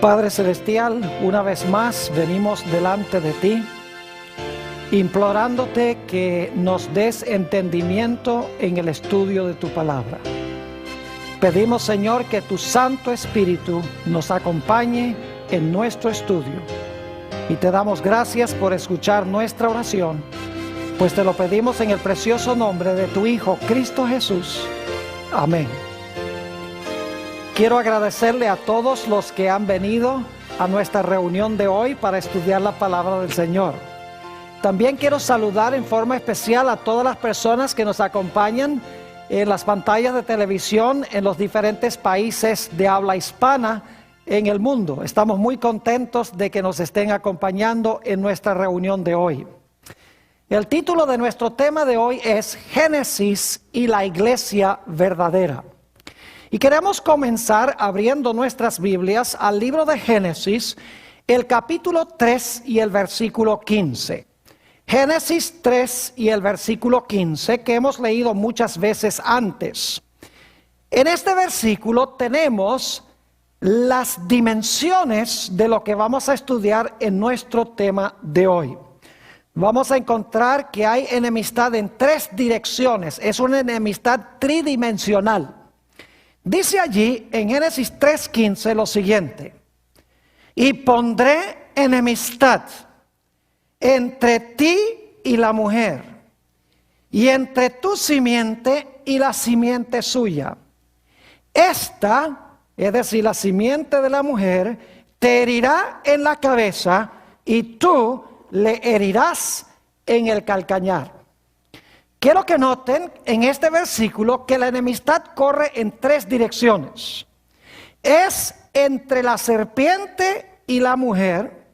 Padre Celestial, una vez más venimos delante de ti, implorándote que nos des entendimiento en el estudio de tu palabra. Pedimos, Señor, que tu Santo Espíritu nos acompañe en nuestro estudio. Y te damos gracias por escuchar nuestra oración, pues te lo pedimos en el precioso nombre de tu Hijo, Cristo Jesús. Amén. Quiero agradecerle a todos los que han venido a nuestra reunión de hoy para estudiar la palabra del Señor. También quiero saludar en forma especial a todas las personas que nos acompañan en las pantallas de televisión en los diferentes países de habla hispana en el mundo. Estamos muy contentos de que nos estén acompañando en nuestra reunión de hoy. El título de nuestro tema de hoy es Génesis y la Iglesia Verdadera. Y queremos comenzar abriendo nuestras Biblias al libro de Génesis, el capítulo 3 y el versículo 15. Génesis 3 y el versículo 15, que hemos leído muchas veces antes. En este versículo tenemos las dimensiones de lo que vamos a estudiar en nuestro tema de hoy. Vamos a encontrar que hay enemistad en tres direcciones. Es una enemistad tridimensional. Dice allí en Génesis 3:15 lo siguiente: y pondré enemistad entre ti y la mujer, y entre tu simiente y la simiente suya. Esta, es decir, la simiente de la mujer, te herirá en la cabeza, y tú le herirás en el calcañar. Quiero que noten en este versículo que la enemistad corre en tres direcciones. Es entre la serpiente y la mujer,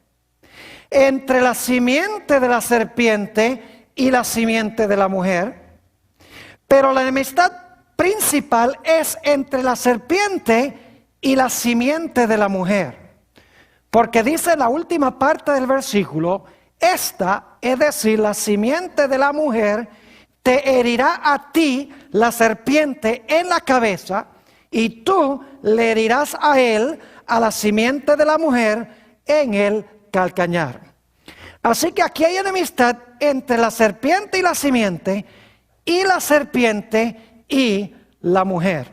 entre la simiente de la serpiente y la simiente de la mujer, pero la enemistad principal es entre la serpiente y la simiente de la mujer. Porque dice la última parte del versículo, esta, es decir, la simiente de la mujer, te herirá a ti la serpiente en la cabeza, y tú le herirás a él, a la simiente de la mujer, en el calcañar. Así que aquí hay enemistad entre la serpiente y la simiente, y la serpiente y la mujer.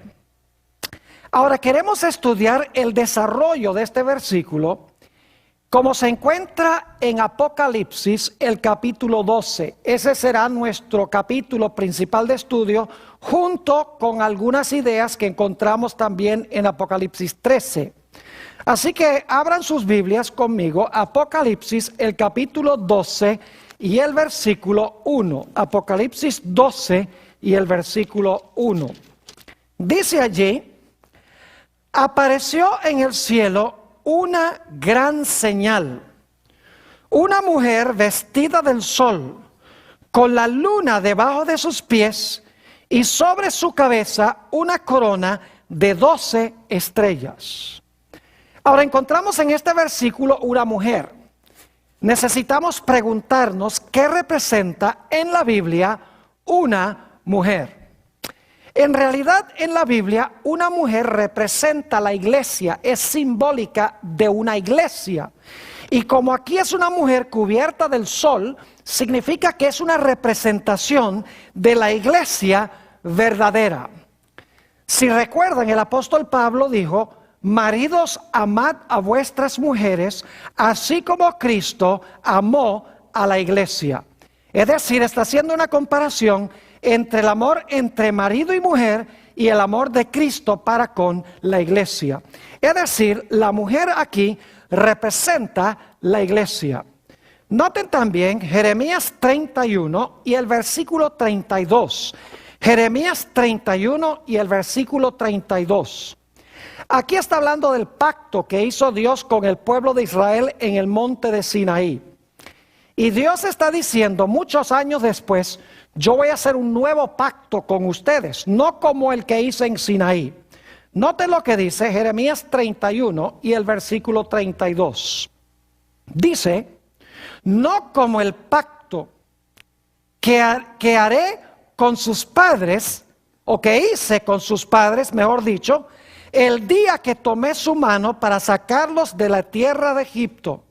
Ahora queremos estudiar el desarrollo de este versículo como se encuentra en Apocalipsis, el capítulo 12. Ese será nuestro capítulo principal de estudio, junto con algunas ideas que encontramos también en Apocalipsis 13. Así que abran sus Biblias conmigo, Apocalipsis, el capítulo 12 y el versículo 1. Apocalipsis 12 y el versículo 1. Dice allí: apareció en el cielo una gran señal, una mujer vestida del sol, con la luna debajo de sus pies, y sobre su cabeza una corona de 12 estrellas. Ahora encontramos en este versículo una mujer. Necesitamos preguntarnos qué representa en la Biblia una mujer. En realidad, en la Biblia, una mujer representa la iglesia, es simbólica de una iglesia. Y como aquí es una mujer cubierta del sol, significa que es una representación de la iglesia verdadera. Si recuerdan, el apóstol Pablo dijo: maridos, amad a vuestras mujeres, así como Cristo amó a la iglesia. Es decir, está haciendo una comparación entre el amor entre marido y mujer y el amor de Cristo para con la iglesia. Es decir, la mujer aquí representa la iglesia. Noten también Jeremías 31 y el versículo 32. Jeremías 31 y el versículo 32. Aquí está hablando del pacto que hizo Dios con el pueblo de Israel en el monte de Sinaí. Y Dios está diciendo muchos años después: yo voy a hacer un nuevo pacto con ustedes, no como el que hice en Sinaí. Noten lo que dice Jeremías 31 y el versículo 32. Dice: no como el pacto que haré con sus padres, o que hice con sus padres, mejor dicho, el día que tomé su mano para sacarlos de la tierra de Egipto,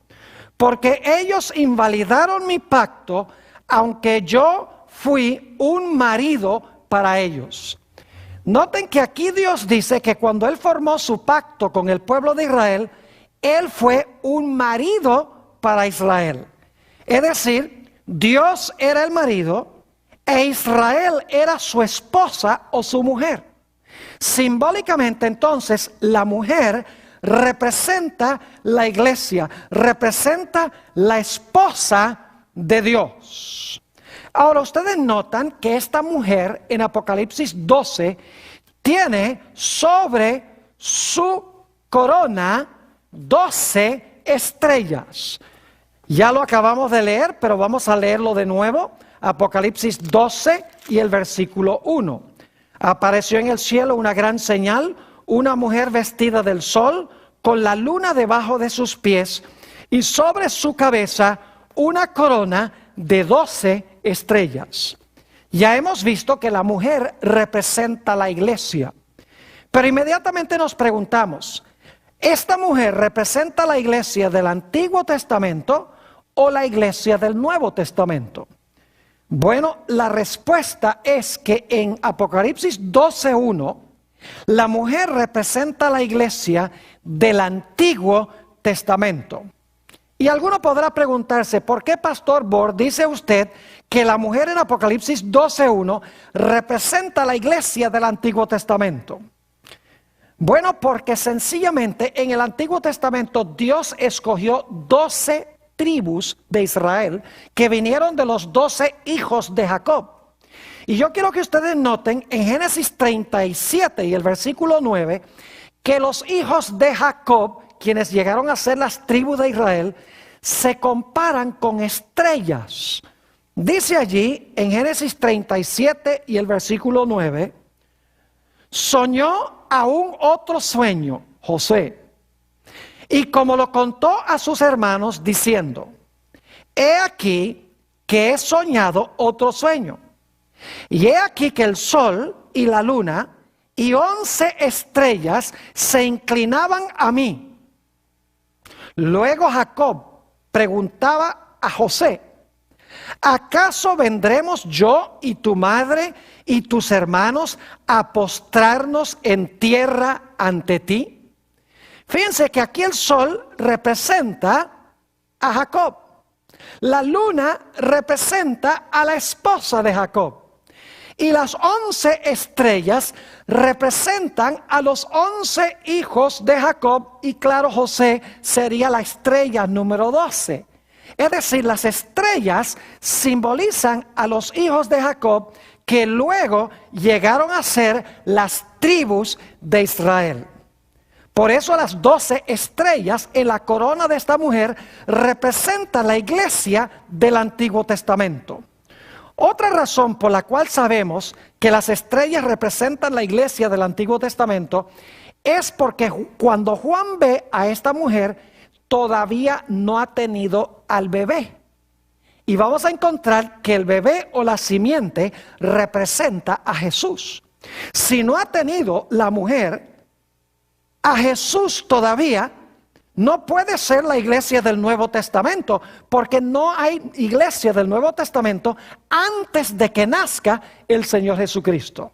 porque ellos invalidaron mi pacto, aunque yo fui un marido para ellos. Noten que aquí Dios dice que cuando Él formó su pacto con el pueblo de Israel, Él fue un marido para Israel. Es decir, Dios era el marido e Israel era su esposa o su mujer. Simbólicamente entonces la mujer representa la iglesia, representa la esposa de Dios. Ahora ustedes notan que esta mujer en Apocalipsis 12 tiene sobre su corona 12 estrellas. Ya lo acabamos de leer, pero vamos a leerlo de nuevo. Apocalipsis 12 y el versículo 1. Apareció en el cielo una gran señal, una mujer vestida del sol, con la luna debajo de sus pies, y sobre su cabeza una corona de 12 estrellas. Ya hemos visto que la mujer representa la iglesia, pero inmediatamente nos preguntamos, ¿esta mujer representa la iglesia del Antiguo Testamento o la iglesia del Nuevo Testamento? Bueno, la respuesta es que en Apocalipsis 12:1, la mujer representa la iglesia del Antiguo Testamento. Y alguno podrá preguntarse, ¿por qué, Pastor Bor, dice usted que la mujer en Apocalipsis 12:1 representa la iglesia del Antiguo Testamento? Bueno, porque sencillamente en el Antiguo Testamento Dios escogió 12 tribus de Israel que vinieron de los 12 hijos de Jacob. Y yo quiero que ustedes noten en Génesis 37 y el versículo 9 que los hijos de Jacob, quienes llegaron a ser las tribus de Israel, se comparan con estrellas. Dice allí en Génesis 37 y el versículo 9, soñó aún otro sueño, José, y como lo contó a sus hermanos diciendo, he aquí que he soñado otro sueño, y he aquí que el sol y la luna y 11 estrellas se inclinaban a mí. Luego Jacob preguntaba a José, ¿acaso vendremos yo y tu madre y tus hermanos a postrarnos en tierra ante ti? Fíjense que aquí el sol representa a Jacob. La luna representa a la esposa de Jacob. Y las 11 estrellas representan a los 11 hijos de Jacob. Y claro, José sería la estrella número 12. Es decir, las estrellas simbolizan a los hijos de Jacob que luego llegaron a ser las tribus de Israel. Por eso las 12 estrellas en la corona de esta mujer representan la iglesia del Antiguo Testamento. Otra razón por la cual sabemos que las estrellas representan la iglesia del Antiguo Testamento es porque cuando Juan ve a esta mujer todavía no ha tenido al bebé. Y vamos a encontrar que el bebé o la simiente representa a Jesús. Si no ha tenido la mujer a Jesús todavía, no puede ser la iglesia del Nuevo Testamento, porque no hay iglesia del Nuevo Testamento antes de que nazca el Señor Jesucristo.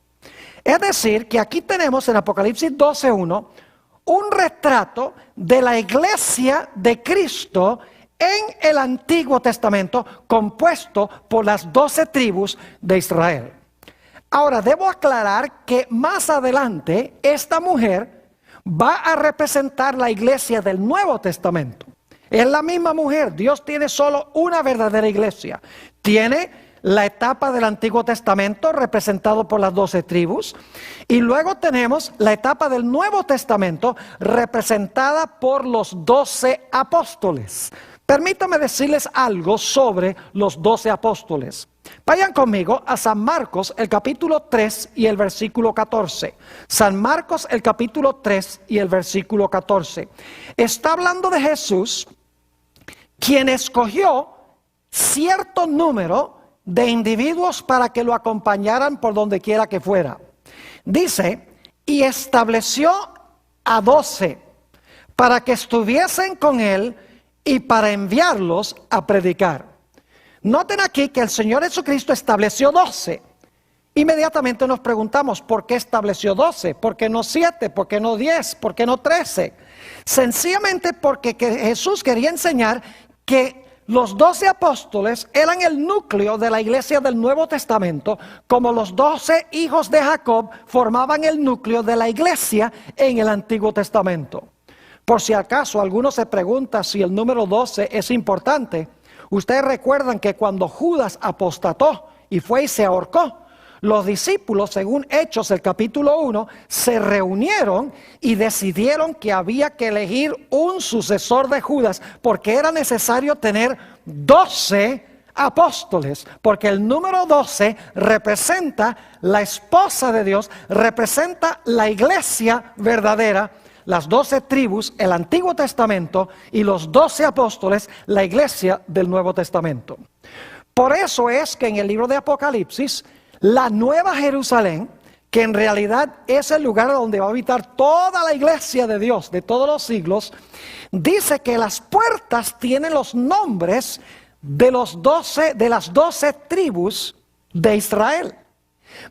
Es decir, que aquí tenemos en Apocalipsis 12:1 un retrato de la iglesia de Cristo en el Antiguo Testamento, compuesto por las 12 tribus de Israel. Ahora, debo aclarar que más adelante esta mujer va a representar la iglesia del Nuevo Testamento. Es la misma mujer. Dios tiene solo una verdadera iglesia. Tiene la etapa del Antiguo Testamento representado por las 12 tribus. Y luego tenemos la etapa del Nuevo Testamento representada por los 12 apóstoles. Permítame decirles algo sobre los 12 apóstoles. Vayan conmigo a San Marcos, el capítulo 3 y el versículo 14. San Marcos, el capítulo 3 y el versículo 14. Está hablando de Jesús, quien escogió cierto número de individuos para que lo acompañaran por donde quiera que fuera. Dice, y estableció a 12 para que estuviesen con él y para enviarlos a predicar. Noten aquí que el Señor Jesucristo estableció 12. Inmediatamente nos preguntamos, ¿por qué estableció 12? ¿Por qué no 7? ¿Por qué no 10? ¿Por qué no 13? Sencillamente porque Jesús quería enseñar que los 12 apóstoles eran el núcleo de la iglesia del Nuevo Testamento, como los 12 hijos de Jacob formaban el núcleo de la iglesia en el Antiguo Testamento. Por si acaso alguno se pregunta si el número 12 es importante, ustedes recuerdan que cuando Judas apostató y fue y se ahorcó, los discípulos, según Hechos el capítulo 1, se reunieron y decidieron que había que elegir un sucesor de Judas, porque era necesario tener 12 apóstoles, porque el número 12 representa la esposa de Dios, representa la iglesia verdadera, las 12 tribus, el Antiguo Testamento, y los 12 apóstoles, la iglesia del Nuevo Testamento. Por eso es que en el libro de Apocalipsis, la Nueva Jerusalén, que en realidad es el lugar donde va a habitar toda la iglesia de Dios de todos los siglos, dice que las puertas tienen los nombres de las 12 tribus de Israel,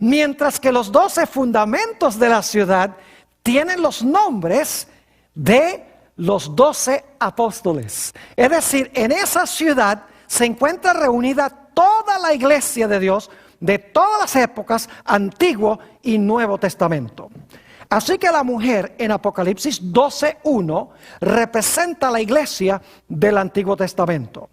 mientras que los 12 fundamentos de la ciudad tienen los nombres de los 12 apóstoles. Es decir, en esa ciudad se encuentra reunida toda la iglesia de Dios de todas las épocas, Antiguo y Nuevo Testamento. Así que la mujer en Apocalipsis 12:1 representa la iglesia del Antiguo Testamento.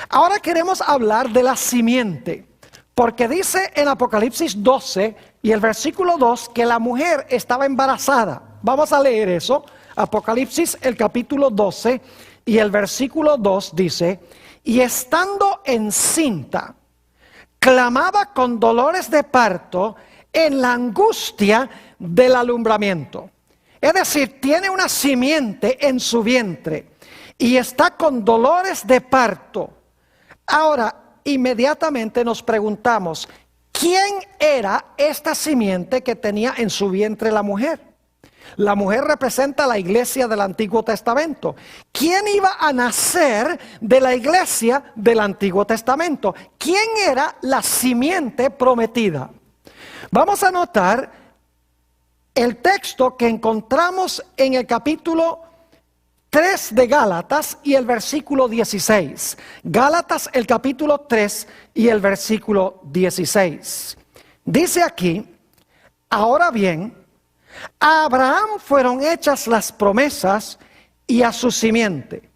Ahora queremos hablar de la simiente, porque dice en Apocalipsis 12 y el versículo 2 que la mujer estaba embarazada. Vamos a leer eso. Apocalipsis el capítulo 12 y el versículo 2 dice: y estando encinta, clamaba con dolores de parto en la angustia del alumbramiento. Es decir, tiene una simiente en su vientre y está con dolores de parto. Ahora, inmediatamente nos preguntamos, ¿quién era esta simiente que tenía en su vientre la mujer? La mujer representa la iglesia del Antiguo Testamento. ¿Quién iba a nacer de la iglesia del Antiguo Testamento? ¿Quién era la simiente prometida? Vamos a notar el texto que encontramos en el capítulo 3 de Gálatas y el versículo 16. Gálatas el capítulo 3 y el versículo 16. Dice aquí: ahora bien, a Abraham fueron hechas las promesas y a su simiente.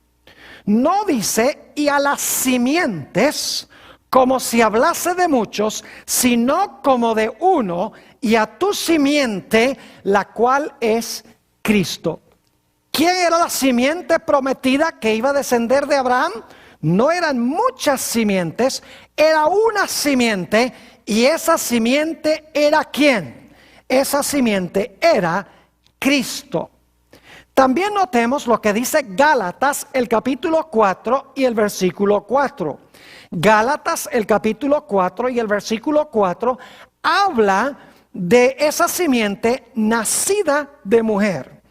No dice y a las simientes como si hablase de muchos, sino como de uno, y a tu simiente, la cual es Cristo. ¿Quién era la simiente prometida que iba a descender de Abraham? No eran muchas simientes, era una simiente, y esa simiente era ¿quién? Esa simiente era Cristo. También notemos lo que dice Gálatas el capítulo 4 y el versículo 4. Gálatas el capítulo 4 y el versículo 4 habla de esa simiente nacida de mujer.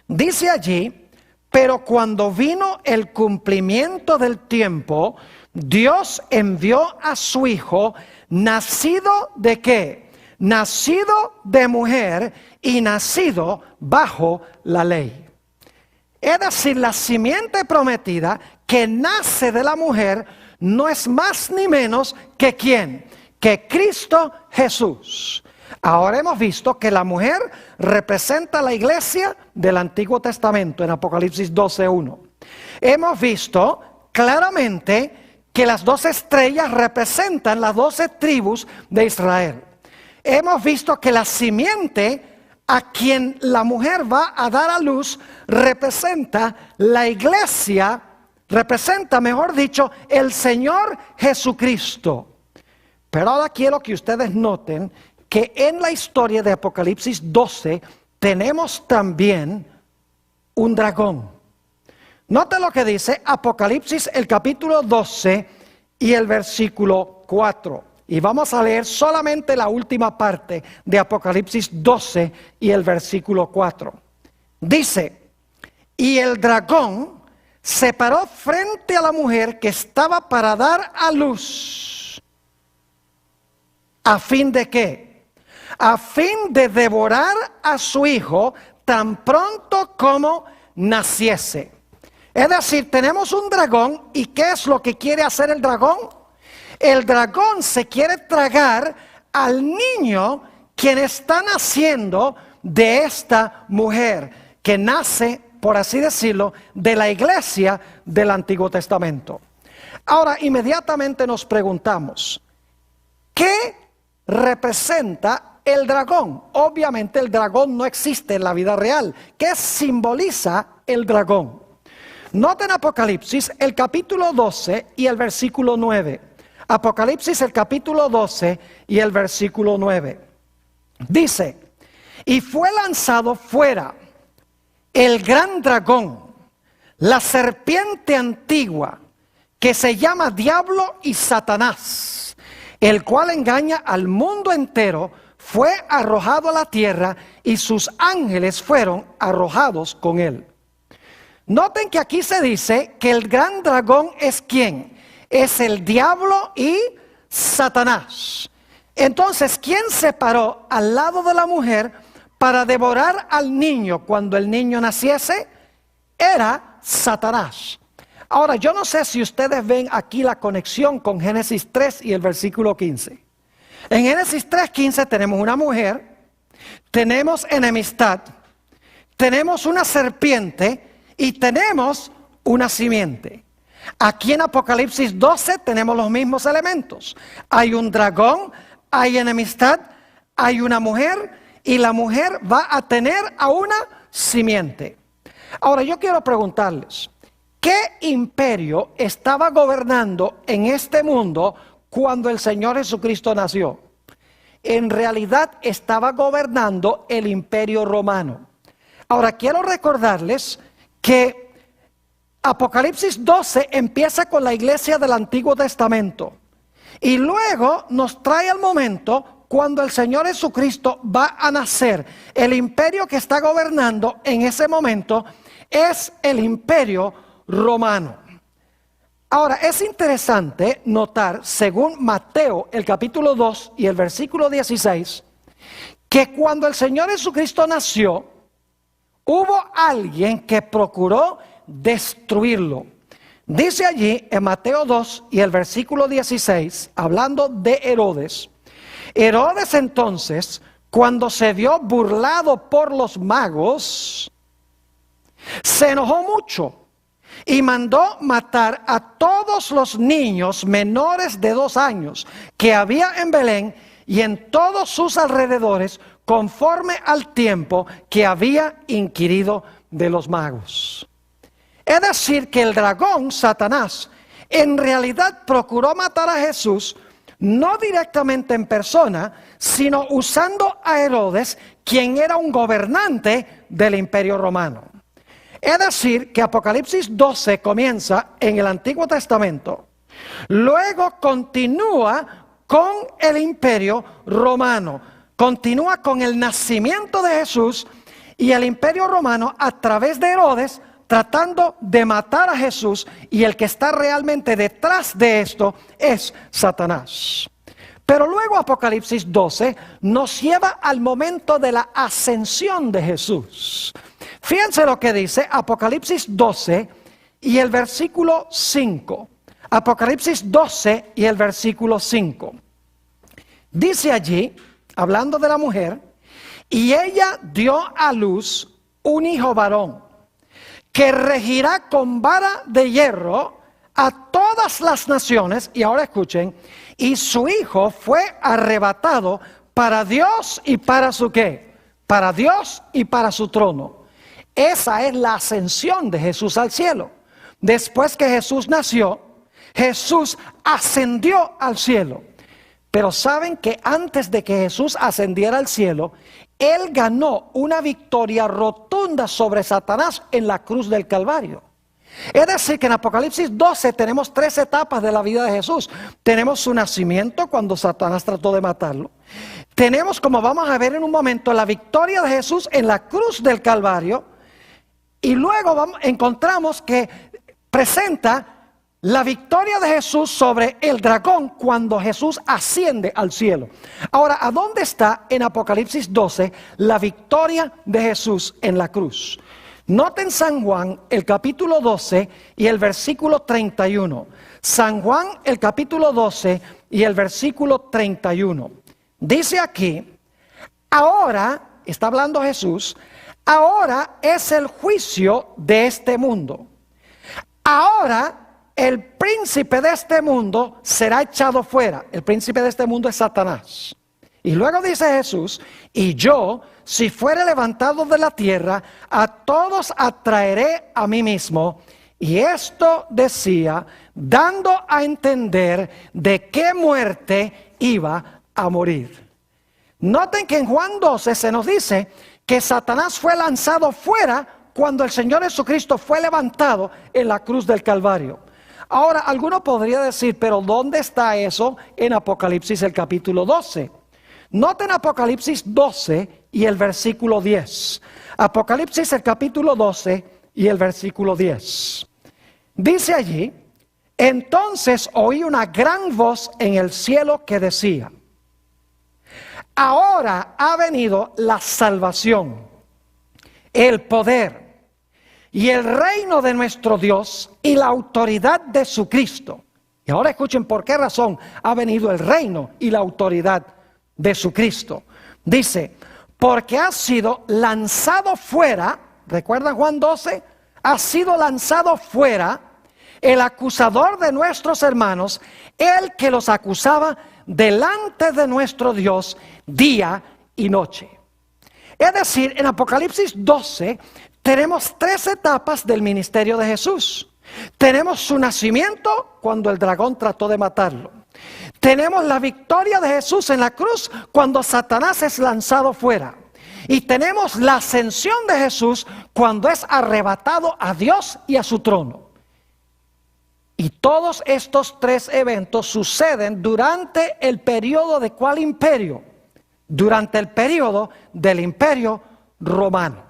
Dice allí: pero cuando vino el cumplimiento del tiempo, Dios envió a su Hijo, nacido ¿de qué? Nacido de mujer y nacido bajo la ley. Es decir, la simiente prometida que nace de la mujer no es más ni menos que ¿quién? Que Cristo Jesús. Ahora hemos visto que la mujer representa la iglesia del Antiguo Testamento en Apocalipsis 12:1. Hemos visto claramente que las 12 estrellas representan las 12 tribus de Israel. Hemos visto que la simiente a quien la mujer va a dar a luz representa la iglesia, representa, mejor dicho, el Señor Jesucristo. Pero ahora quiero que ustedes noten que en la historia de Apocalipsis 12 tenemos también un dragón. Noten lo que dice Apocalipsis el capítulo 12 y el versículo 4. Y vamos a leer solamente la última parte de Apocalipsis 12 y el versículo 4. Dice, y el dragón se paró frente a la mujer que estaba para dar a luz. ¿A fin de qué? A fin de devorar a su hijo tan pronto como naciese. Es decir, tenemos un dragón, ¿y qué es lo que quiere hacer el dragón? El dragón se quiere tragar al niño quien está naciendo de esta mujer, que nace, por así decirlo, de la iglesia del Antiguo Testamento. Ahora, inmediatamente nos preguntamos, ¿qué representa el dragón? Obviamente el dragón no existe en la vida real. ¿Qué simboliza el dragón? Noten Apocalipsis, el capítulo 12 y el versículo 9. Apocalipsis, el capítulo 12 y el versículo 9. Dice, y fue lanzado fuera el gran dragón, la serpiente antigua, que se llama Diablo y Satanás, el cual engaña al mundo entero, fue arrojado a la tierra y sus ángeles fueron arrojados con él. Noten que aquí se dice que el gran dragón es ¿quién? Es el diablo y Satanás. Entonces, ¿quién se paró al lado de la mujer para devorar al niño cuando el niño naciese? Era Satanás. Ahora, yo no sé si ustedes ven aquí la conexión con Génesis 3 y el versículo 15. En Génesis 3:15 tenemos una mujer, tenemos enemistad, tenemos una serpiente y tenemos una simiente. Aquí en Apocalipsis 12 tenemos los mismos elementos. Hay un dragón, hay enemistad, hay una mujer y la mujer va a tener a una simiente. Ahora yo quiero preguntarles, ¿qué imperio estaba gobernando en este mundo cuando el Señor Jesucristo nació? En realidad estaba gobernando el imperio romano. Ahora quiero recordarles que Apocalipsis 12 empieza con la iglesia del Antiguo Testamento y luego nos trae al momento cuando el Señor Jesucristo va a nacer. El imperio que está gobernando en ese momento es el imperio romano. Ahora es interesante notar, según Mateo el capítulo 2 y el versículo 16, que cuando el Señor Jesucristo nació, hubo alguien que procuró destruirlo. Dice allí en Mateo 2 y el versículo 16, hablando de Herodes. Herodes entonces, cuando se vio burlado por los magos, se enojó mucho y mandó matar a todos los niños menores de 2 años que había en Belén y en todos sus alrededores, conforme al tiempo que había inquirido de los magos. Es decir, que el dragón, Satanás, en realidad procuró matar a Jesús, no directamente en persona, sino usando a Herodes, quien era un gobernante del imperio romano. Es decir, que Apocalipsis 12 comienza en el Antiguo Testamento, luego continúa con el imperio romano, continúa con el nacimiento de Jesús y el imperio romano a través de Herodes tratando de matar a Jesús, y el que está realmente detrás de esto es Satanás. Pero luego Apocalipsis 12 nos lleva al momento de la ascensión de Jesús. Fíjense lo que dice Apocalipsis 12 y el versículo 5. Apocalipsis 12 y el versículo 5. Dice allí, hablando de la mujer, y ella dio a luz un hijo varón, que regirá con vara de hierro a todas las naciones. Y ahora escuchen, y su hijo fue arrebatado para Dios y para su ¿qué? Para Dios y para su trono. Esa es la ascensión de Jesús al cielo. Después que Jesús nació, Jesús ascendió al cielo. Pero saben que antes de que Jesús ascendiera al cielo, Él ganó una victoria rotunda sobre Satanás en la cruz del Calvario. Es decir, que en Apocalipsis 12 tenemos 3 etapas de la vida de Jesús. Tenemos su nacimiento, cuando Satanás trató de matarlo. Tenemos, como vamos a ver en un momento, la victoria de Jesús en la cruz del Calvario. Y luego encontramos que presenta la victoria de Jesús sobre el dragón cuando Jesús asciende al cielo. Ahora, ¿a dónde está en Apocalipsis 12 la victoria de Jesús en la cruz? Noten San Juan el capítulo 12 y el versículo 31. San Juan el capítulo 12 y el versículo 31. Dice aquí, ahora, está hablando Jesús, ahora es el juicio de este mundo. Ahora el príncipe de este mundo será echado fuera. El príncipe de este mundo es Satanás. Y luego dice Jesús, y yo, si fuere levantado de la tierra, a todos atraeré a mí mismo. Y esto decía, dando a entender de qué muerte iba a morir. Noten que en Juan 12 se nos dice que Satanás fue lanzado fuera cuando el Señor Jesucristo fue levantado en la cruz del Calvario. Ahora, alguno podría decir, pero ¿dónde está eso en Apocalipsis el capítulo 12? Noten Apocalipsis 12 y el versículo 10. Apocalipsis el capítulo 12 y el versículo 10. Dice allí, entonces oí una gran voz en el cielo que decía, ahora ha venido la salvación, el poder y el reino de nuestro Dios y la autoridad de su Cristo. Y ahora escuchen por qué razón ha venido el reino y la autoridad de su Cristo. Dice, porque ha sido lanzado fuera, ¿recuerdan Juan 12? Ha sido lanzado fuera el acusador de nuestros hermanos, el que los acusaba delante de nuestro Dios día y noche. Es decir, en Apocalipsis 12 tenemos 3 etapas del ministerio de Jesús. Tenemos su nacimiento cuando el dragón trató de matarlo. Tenemos la victoria de Jesús en la cruz cuando Satanás es lanzado fuera. Y tenemos la ascensión de Jesús cuando es arrebatado a Dios y a su trono. Y todos estos 3 eventos suceden durante el periodo de ¿cuál imperio? Durante el periodo del Imperio Romano.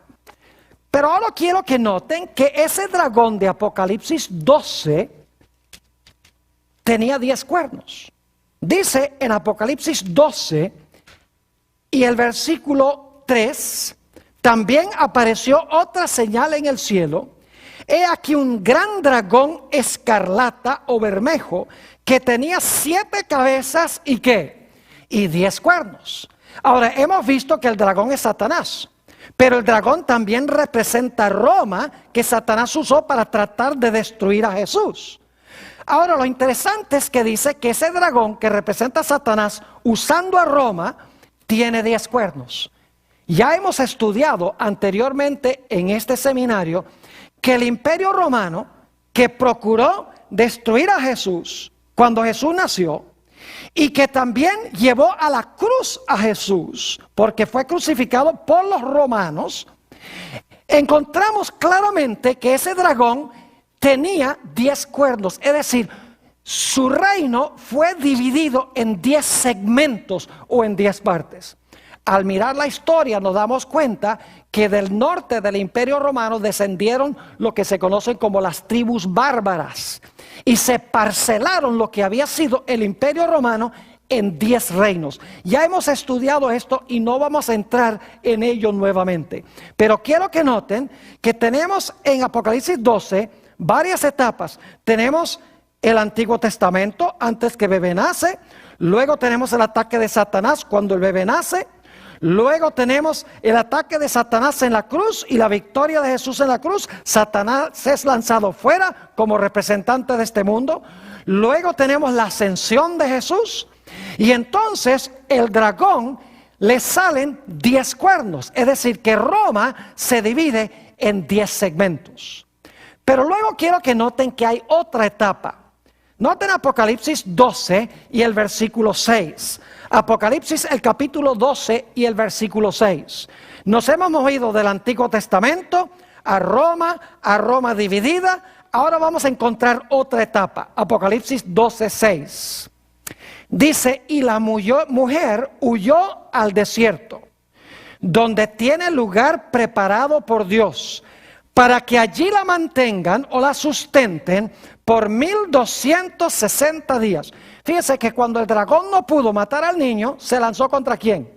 Pero ahora quiero que noten que ese dragón de Apocalipsis 12 tenía 10 cuernos. Dice en Apocalipsis 12 y el versículo 3, también apareció otra señal en el cielo. He aquí un gran dragón escarlata o bermejo que tenía 7 cabezas y ¿qué? Y 10 cuernos. Ahora hemos visto que el dragón es Satanás. Pero el dragón también representa a Roma, que Satanás usó para tratar de destruir a Jesús. Ahora lo interesante es que dice que ese dragón que representa a Satanás usando a Roma tiene 10 cuernos. Ya hemos estudiado anteriormente en este seminario que el Imperio Romano, que procuró destruir a Jesús cuando Jesús nació, y que también llevó a la cruz a Jesús, porque fue crucificado por los romanos, encontramos claramente que ese dragón tenía 10 cuernos, es decir, su reino fue dividido en 10 segmentos o en 10 partes. Al mirar la historia nos damos cuenta que del norte del Imperio Romano descendieron lo que se conocen como las tribus bárbaras y se parcelaron lo que había sido el Imperio Romano en 10 reinos. Ya hemos estudiado esto y no vamos a entrar en ello nuevamente. Pero quiero que noten que tenemos en Apocalipsis 12 varias etapas. Tenemos el Antiguo Testamento antes que el bebé nace. Luego tenemos el ataque de Satanás cuando el bebé nace. Luego tenemos el ataque de Satanás en la cruz y la victoria de Jesús en la cruz. Satanás es lanzado fuera como representante de este mundo. Luego tenemos la ascensión de Jesús. Y entonces el dragón le salen 10 cuernos. Es decir, que Roma se divide en 10 segmentos. Pero luego quiero que noten que hay otra etapa. Noten Apocalipsis 12 y el versículo 6. Apocalipsis el capítulo 12 y el versículo 6. Nos hemos movido del Antiguo Testamento a Roma dividida. Ahora vamos a encontrar otra etapa. Apocalipsis 12, 6. Dice, y la mujer huyó al desierto, donde tiene lugar preparado por Dios para que allí la mantengan o la sustenten por 1260 días. Fíjense que cuando el dragón no pudo matar al niño, ¿se lanzó contra quién?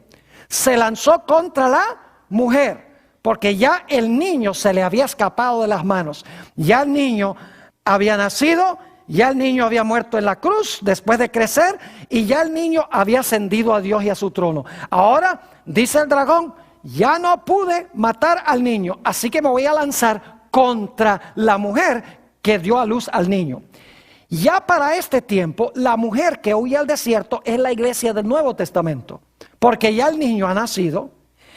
Se lanzó contra la mujer, porque ya el niño se le había escapado de las manos. Ya el niño había nacido, ya el niño había muerto en la cruz después de crecer, y ya el niño había ascendido a Dios y a su trono. Ahora, dice el dragón, ya no pude matar al niño, así que me voy a lanzar contra la mujer que dio a luz al niño. Ya para este tiempo, la mujer que huye al desierto es la iglesia del Nuevo Testamento, porque ya el niño ha nacido,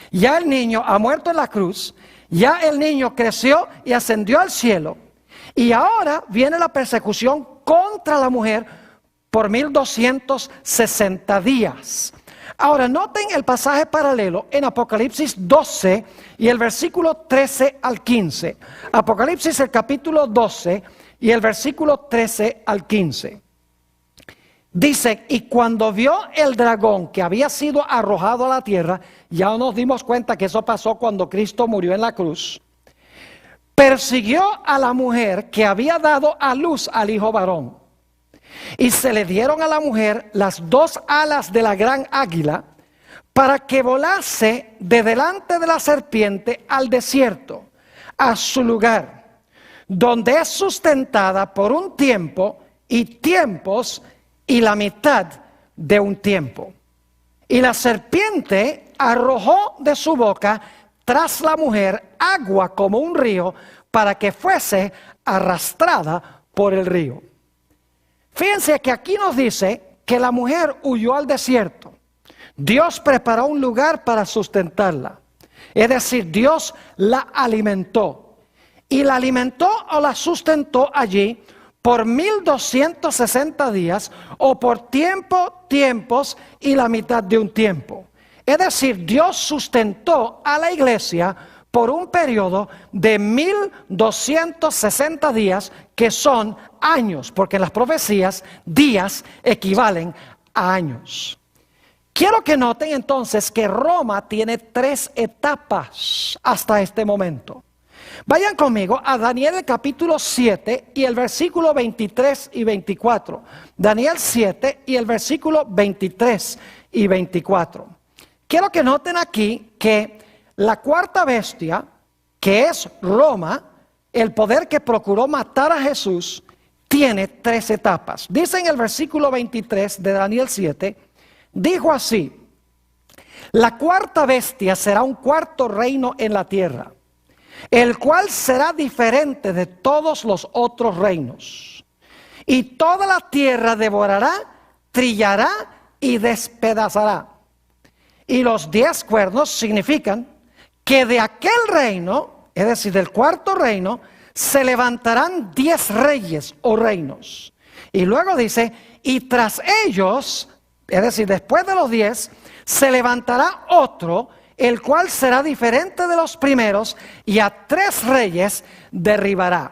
ya el niño ha muerto en la cruz, ya el niño creció y ascendió al cielo, y ahora viene la persecución contra la mujer por 1260 días. Ahora noten el pasaje paralelo en Apocalipsis 12 y el versículo 13 al 15. Apocalipsis el capítulo 12 y el versículo 13 al 15. Dice, y cuando vio el dragón que había sido arrojado a la tierra, ya nos dimos cuenta que eso pasó cuando Cristo murió en la cruz, persiguió a la mujer que había dado a luz al hijo varón. Y se le dieron a la mujer las dos alas de la gran águila para que volase de delante de la serpiente al desierto, a su lugar, donde es sustentada por un tiempo y tiempos y la mitad de un tiempo. Y la serpiente arrojó de su boca tras la mujer agua como un río para que fuese arrastrada por el río. Fíjense que aquí nos dice que la mujer huyó al desierto. Dios preparó un lugar para sustentarla. Es decir, Dios la alimentó. Y la alimentó o la sustentó allí por 1260 días o por tiempos y la mitad de un tiempo. Es decir, Dios sustentó a la iglesia por un periodo de 1260 días, que son años, porque en las profecías días equivalen a años. Quiero que noten entonces que Roma tiene 3 etapas hasta este momento. Vayan conmigo a Daniel el capítulo 7 y el versículo 23 y 24. Daniel 7 y el versículo 23 y 24. Quiero que noten aquí que la cuarta bestia, que es Roma, el poder que procuró matar a Jesús, tiene 3 etapas. Dice en el versículo 23 de Daniel 7, dijo así: la cuarta bestia será un cuarto reino en la tierra, el cual será diferente de todos los otros reinos. Y toda la tierra devorará, trillará y despedazará. Y los 10 cuernos significan que de aquel reino, es decir, del cuarto reino, se levantarán 10 reyes o reinos. Y luego dice, y tras ellos, es decir, después de los 10, se levantará otro, el cual será diferente de los primeros, y a 3 reyes derribará.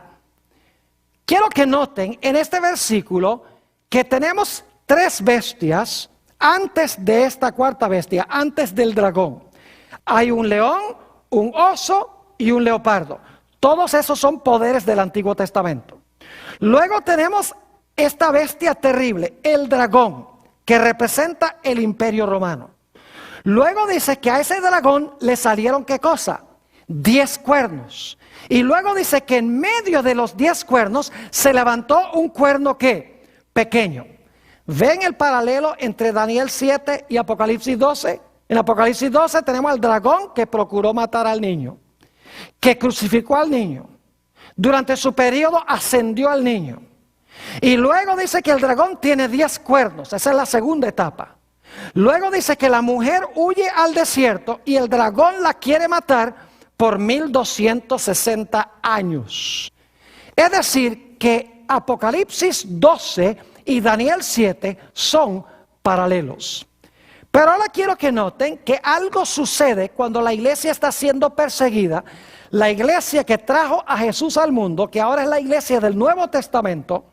Quiero que noten en este versículo que tenemos 3 bestias antes de esta cuarta bestia, antes del dragón. Hay un león, un oso y un leopardo. Todos esos son poderes del Antiguo Testamento. Luego tenemos esta bestia terrible, el dragón, que representa el Imperio Romano. Luego dice que a ese dragón le salieron, ¿qué cosa? 10 cuernos. Y luego dice que en medio de los 10 cuernos se levantó un cuerno, ¿qué? Pequeño. ¿Ven el paralelo entre Daniel 7 y Apocalipsis 12? En Apocalipsis 12 tenemos al dragón que procuró matar al niño, que crucificó al niño. Durante su periodo ascendió al niño. Y luego dice que el dragón tiene 10 cuernos. Esa es la segunda etapa. Luego dice que la mujer huye al desierto y el dragón la quiere matar por 1260 años. Es decir, que Apocalipsis 12 y Daniel 7 son paralelos. Pero ahora quiero que noten que algo sucede cuando la iglesia está siendo perseguida. La iglesia que trajo a Jesús al mundo, que ahora es la iglesia del Nuevo Testamento,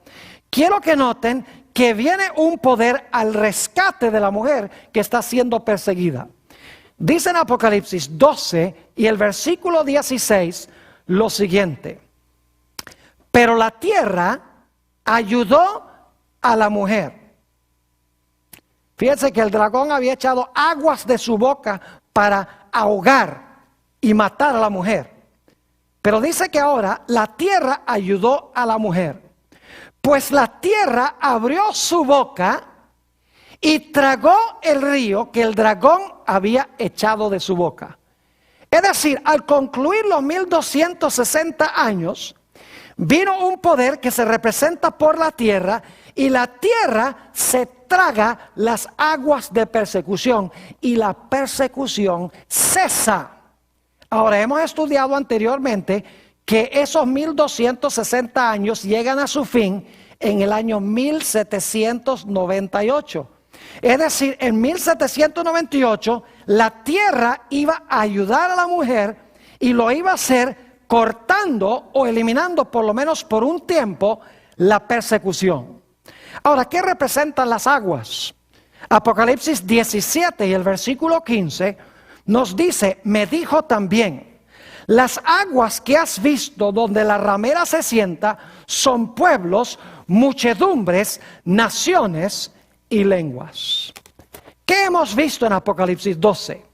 quiero que noten que viene un poder al rescate de la mujer que está siendo perseguida. Dice en Apocalipsis 12 y el versículo 16, lo siguiente: pero la tierra ayudó a la mujer. Fíjense que el dragón había echado aguas de su boca para ahogar y matar a la mujer. Pero dice que ahora la tierra ayudó a la mujer. Pues la tierra abrió su boca y tragó el río que el dragón había echado de su boca. Es decir, al concluir los 1260 años, vino un poder que se representa por la tierra, y la tierra se traga las aguas de persecución y la persecución cesa. Ahora, hemos estudiado anteriormente que esos 1260 años llegan a su fin en el año 1798. Es decir, en 1798 la tierra iba a ayudar a la mujer y lo iba a hacer cortando o eliminando, por lo menos por un tiempo, la persecución. Ahora, ¿qué representan las aguas? Apocalipsis 17 y el versículo 15 nos dice: me dijo también, las aguas que has visto donde la ramera se sienta son pueblos, muchedumbres, naciones y lenguas. ¿Qué hemos visto en Apocalipsis 12?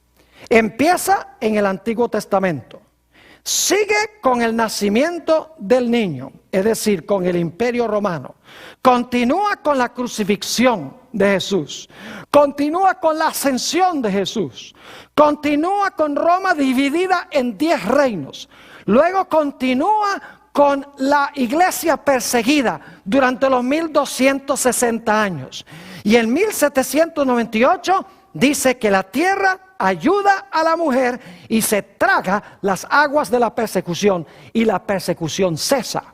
Empieza en el Antiguo Testamento. Sigue con el nacimiento del niño, es decir, con el Imperio Romano. Continúa con la crucifixión de Jesús. Continúa con la ascensión de Jesús. Continúa con Roma dividida en 10 reinos. Luego continúa con la iglesia perseguida durante los 1260 años. Y en 1798 dice que la tierra ayuda a la mujer y se traga las aguas de la persecución y la persecución cesa.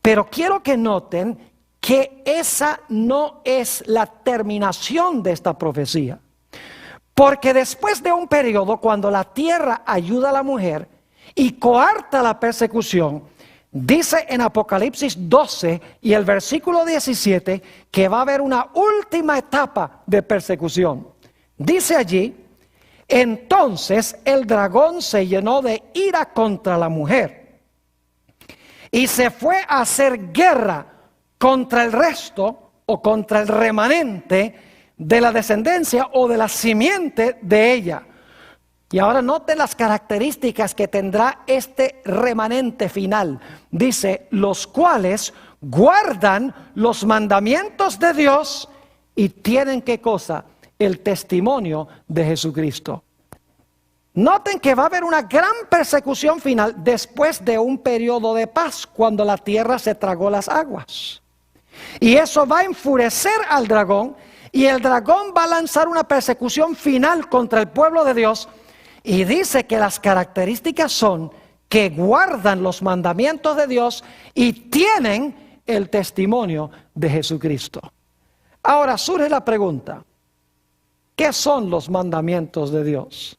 Pero quiero que noten que esa no es la terminación de esta profecía. Porque después de un periodo cuando la tierra ayuda a la mujer y coarta la persecución, dice en Apocalipsis 12 y el versículo 17 que va a haber una última etapa de persecución. Dice allí: entonces el dragón se llenó de ira contra la mujer y se fue a hacer guerra contra el resto o contra el remanente de la descendencia o de la simiente de ella. Y ahora note las características que tendrá este remanente final. Dice: los cuales guardan los mandamientos de Dios y tienen ¿qué cosa? El testimonio de Jesucristo. Noten que va a haber una gran persecución final después de un periodo de paz, cuando la tierra se tragó las aguas. Y eso va a enfurecer al dragón, y el dragón va a lanzar una persecución final contra el pueblo de Dios. Y dice que las características son que guardan los mandamientos de Dios y tienen el testimonio de Jesucristo. Ahora surge la pregunta: ¿qué son los mandamientos de Dios?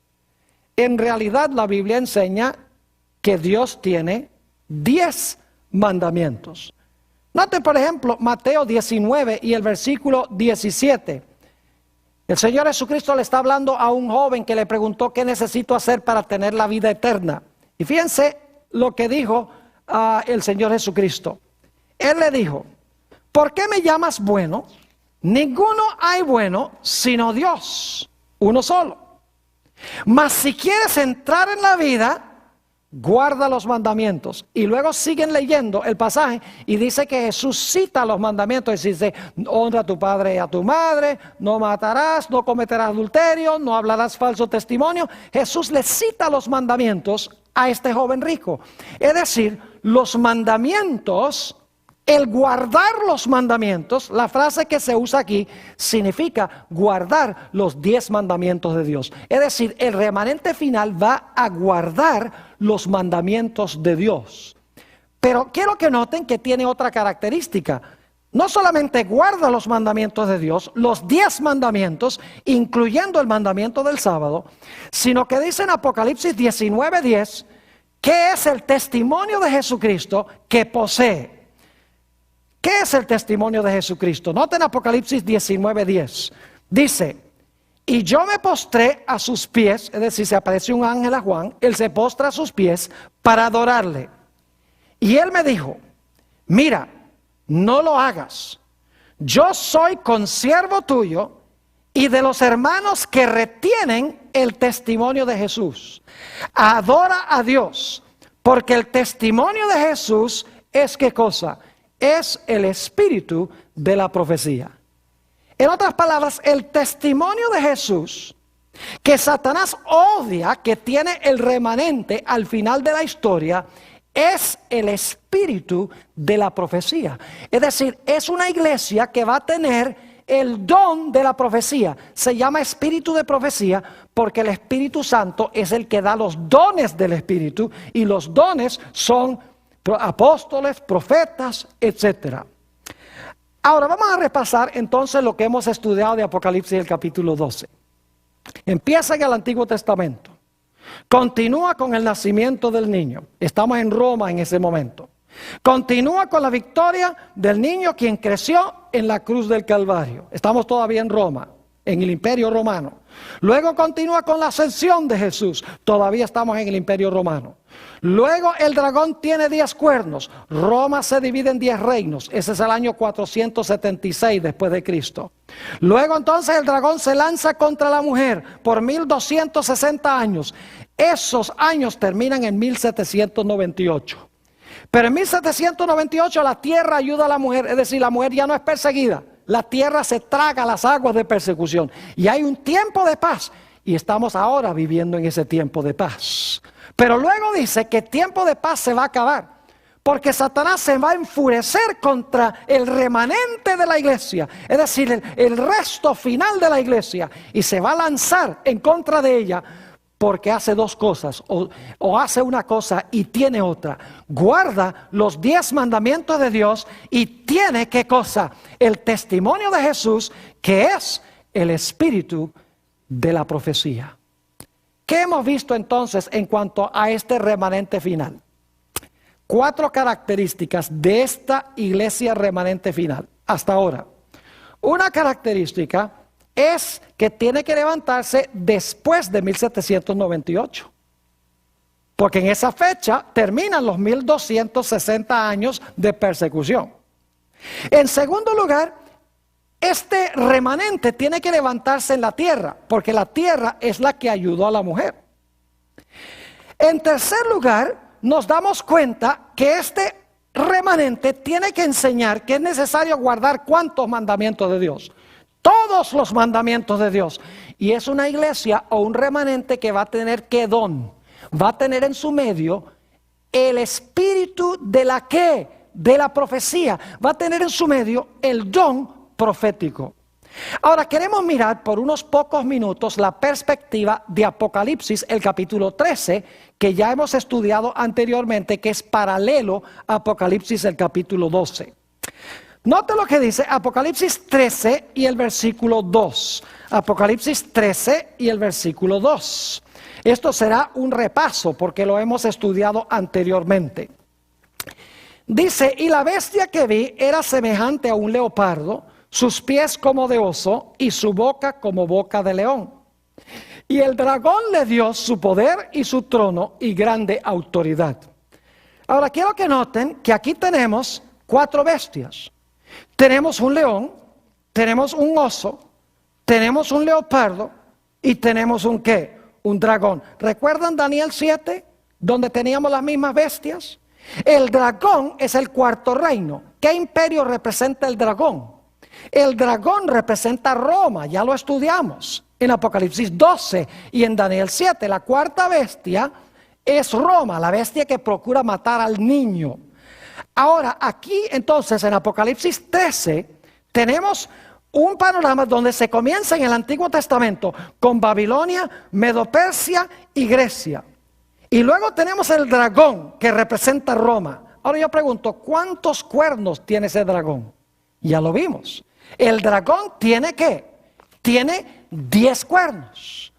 En realidad la Biblia enseña que Dios tiene 10 mandamientos. Note por ejemplo Mateo 19 y el versículo 17. El Señor Jesucristo le está hablando a un joven que le preguntó: ¿qué necesito hacer para tener la vida eterna? Y fíjense lo que dijo el Señor Jesucristo. Él le dijo: ¿por qué me llamas bueno? Ninguno hay bueno sino Dios, uno solo. Mas si quieres entrar en la vida, guarda los mandamientos. Y luego siguen leyendo el pasaje y dice que Jesús cita los mandamientos y dice: honra a tu padre y a tu madre, no matarás, no cometerás adulterio, no hablarás falso testimonio. Jesús le cita los mandamientos a este joven rico. Es decir, los mandamientos, el guardar los mandamientos, la frase que se usa aquí significa guardar los 10 mandamientos de Dios. Es decir, el remanente final va a guardar los mandamientos de Dios. Pero quiero que noten que tiene otra característica. No solamente guarda los mandamientos de Dios, los 10 mandamientos, incluyendo el mandamiento del sábado, sino que dice en Apocalipsis 19:10 que es el testimonio de Jesucristo que posee. ¿Qué es el testimonio de Jesucristo? Noten Apocalipsis 19:10. Dice: Y yo me postré a sus pies, es decir, se apareció un ángel a Juan, él se postra a sus pies para adorarle. Y él me dijo, mira, no lo hagas. Yo soy consiervo tuyo y de los hermanos que retienen el testimonio de Jesús. Adora a Dios, porque el testimonio de Jesús es ¿qué cosa? Es el espíritu de la profecía. En otras palabras, el testimonio de Jesús, que Satanás odia, que tiene el remanente al final de la historia, es el espíritu de la profecía. Es decir, es una iglesia que va a tener el don de la profecía. Se llama espíritu de profecía porque el Espíritu Santo es el que da los dones del espíritu, y los dones son apóstoles, profetas, etcétera. Ahora vamos a repasar entonces lo que hemos estudiado de Apocalipsis, el capítulo 12. Empieza en el Antiguo Testamento. Continúa con el nacimiento del niño. Estamos en Roma en ese momento. Continúa con la victoria del niño quien creció en la cruz del Calvario. Estamos todavía en Roma, en el Imperio Romano. Luego continúa con la ascensión de Jesús. Todavía estamos en el Imperio Romano. Luego el dragón tiene 10 cuernos. Roma se divide en 10 reinos. Ese es el año 476 después de Cristo. Luego entonces el dragón se lanza contra la mujer por 1260 años. Esos años terminan en 1798. Pero en 1798 la tierra ayuda a la mujer, es decir, la mujer ya no es perseguida. La tierra se traga las aguas de persecución y hay un tiempo de paz, y estamos ahora viviendo en ese tiempo de paz. Pero luego dice que el tiempo de paz se va a acabar, porque Satanás se va a enfurecer contra el remanente de la iglesia, es decir, el resto final de la iglesia, y se va a lanzar en contra de ella, porque hace dos cosas, o hace una cosa y tiene otra. Guarda los 10 mandamientos de Dios y tiene, ¿qué cosa? El testimonio de Jesús, que es el espíritu de la profecía. ¿Qué hemos visto entonces en cuanto a este remanente final? 4 características de esta iglesia remanente final hasta ahora. Una característica es que tiene que levantarse después de 1798. Porque en esa fecha terminan los 1260 años de persecución. En segundo lugar, este remanente tiene que levantarse en la tierra, porque la tierra es la que ayudó a la mujer. En tercer lugar, nos damos cuenta que este remanente tiene que enseñar que es necesario guardar ¿cuántos mandamientos de Dios? Todos los mandamientos de Dios. Y es una iglesia o un remanente que va a tener ¿qué don? Va a tener en su medio el espíritu de la ¿qué? De la profecía. Va a tener en su medio el don profético. Ahora queremos mirar por unos pocos minutos la perspectiva de Apocalipsis, el capítulo 13, que ya hemos estudiado anteriormente, que es paralelo a Apocalipsis, el capítulo 12. Note lo que dice Apocalipsis 13 y el versículo 2. Apocalipsis 13 y el versículo 2. Esto será un repaso porque lo hemos estudiado anteriormente. Dice, y la bestia que vi era semejante a un leopardo, sus pies como de oso y su boca como boca de león. Y el dragón le dio su poder y su trono y grande autoridad. Ahora quiero que noten que aquí tenemos 4 bestias. Tenemos un león, tenemos un oso, tenemos un leopardo y tenemos un ¿qué? Un dragón. ¿Recuerdan Daniel 7? Donde teníamos las mismas bestias. El dragón es el 4º reino. ¿Qué imperio representa el dragón? El dragón representa Roma, ya lo estudiamos en Apocalipsis 12 y en Daniel 7. La 4ª bestia es Roma, la bestia que procura matar al niño. Ahora, aquí entonces en Apocalipsis 13 tenemos un panorama donde se comienza en el Antiguo Testamento con Babilonia, Medo-Persia y Grecia. Y luego tenemos el dragón que representa Roma. Ahora yo pregunto, ¿cuántos cuernos tiene ese dragón? Ya lo vimos. El dragón tiene ¿qué? Tiene 10 cuernos.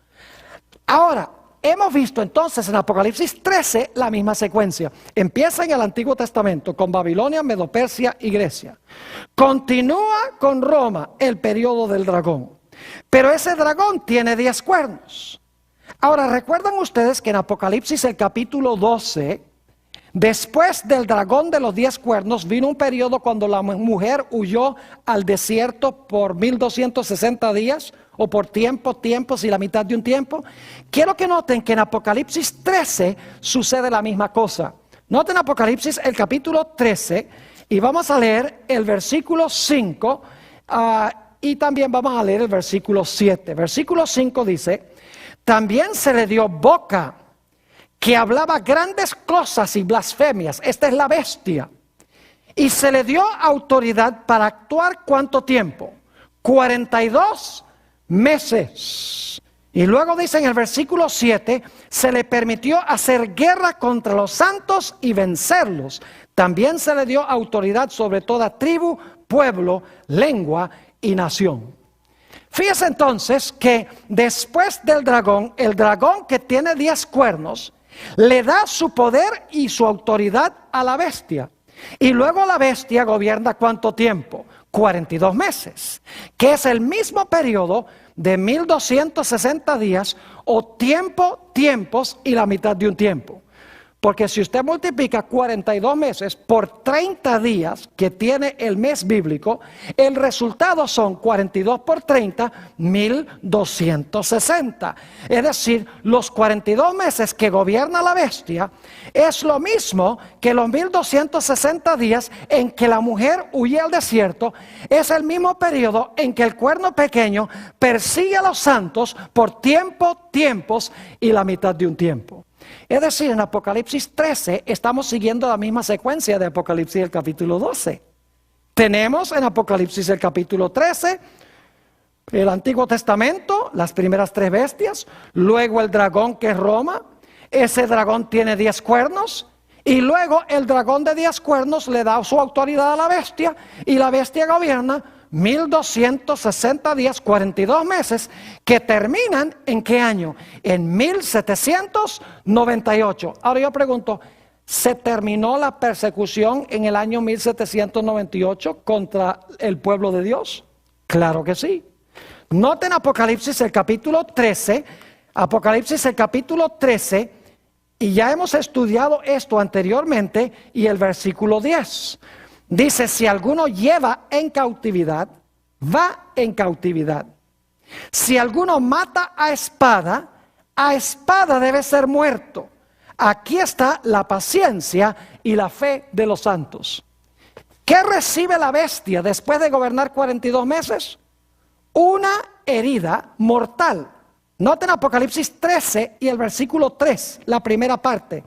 Ahora, hemos visto entonces en Apocalipsis 13 la misma secuencia. Empieza en el Antiguo Testamento con Babilonia, Medo-Persia y Grecia. Continúa con Roma, el periodo del dragón. Pero ese dragón tiene 10 cuernos. Ahora, ¿recuerdan ustedes que en Apocalipsis el capítulo 12, después del dragón de los 10 cuernos, vino un periodo cuando la mujer huyó al desierto por 1260 días, o por tiempos y la mitad de un tiempo? Quiero que noten que en Apocalipsis 13 sucede la misma cosa. Noten Apocalipsis el capítulo 13 y vamos a leer el versículo 5 y también vamos a leer el versículo 7. Versículo 5 dice: también se le dio boca que hablaba grandes cosas y blasfemias. Esta es la bestia. Y se le dio autoridad para actuar ¿cuánto tiempo? 42 meses. Y luego dice en el versículo 7, se le permitió hacer guerra contra los santos y vencerlos. También se le dio autoridad sobre toda tribu, pueblo, lengua y nación. Fíjese entonces que después del dragón, el dragón que tiene 10 cuernos, le da su poder y su autoridad a la bestia. Y luego la bestia gobierna ¿cuánto tiempo? 42 meses, que es el mismo periodo de 1260 días o tiempos y la mitad de un tiempo. Porque si usted multiplica 42 meses por 30 días que tiene el mes bíblico, el resultado son 42 por 30, 1260. Es decir, los 42 meses que gobierna la bestia es lo mismo que los 1260 días en que la mujer huye al desierto. Es el mismo periodo en que el cuerno pequeño persigue a los santos por tiempos y la mitad de un tiempo. Es decir, en Apocalipsis 13 estamos siguiendo la misma secuencia de Apocalipsis el capítulo 12. Tenemos en Apocalipsis el capítulo 13 el Antiguo Testamento, las primeras 3 bestias, luego el dragón que es Roma. Ese dragón tiene 10 cuernos y luego el dragón de 10 cuernos le da su autoridad a la bestia y la bestia gobierna 1260 días, 42 meses, que terminan ¿en qué año? En 1798. Ahora yo pregunto, ¿se terminó la persecución en el año 1798 contra el pueblo de Dios? Claro que sí. Noten Apocalipsis el capítulo 13, y ya hemos estudiado esto anteriormente, y el versículo 10. Dice, si alguno lleva en cautividad, va en cautividad. Si alguno mata a espada debe ser muerto. Aquí está la paciencia y la fe de los santos. ¿Qué recibe la bestia después de gobernar 42 meses? Una herida mortal. Noten Apocalipsis 13 y el versículo 3, la primera parte.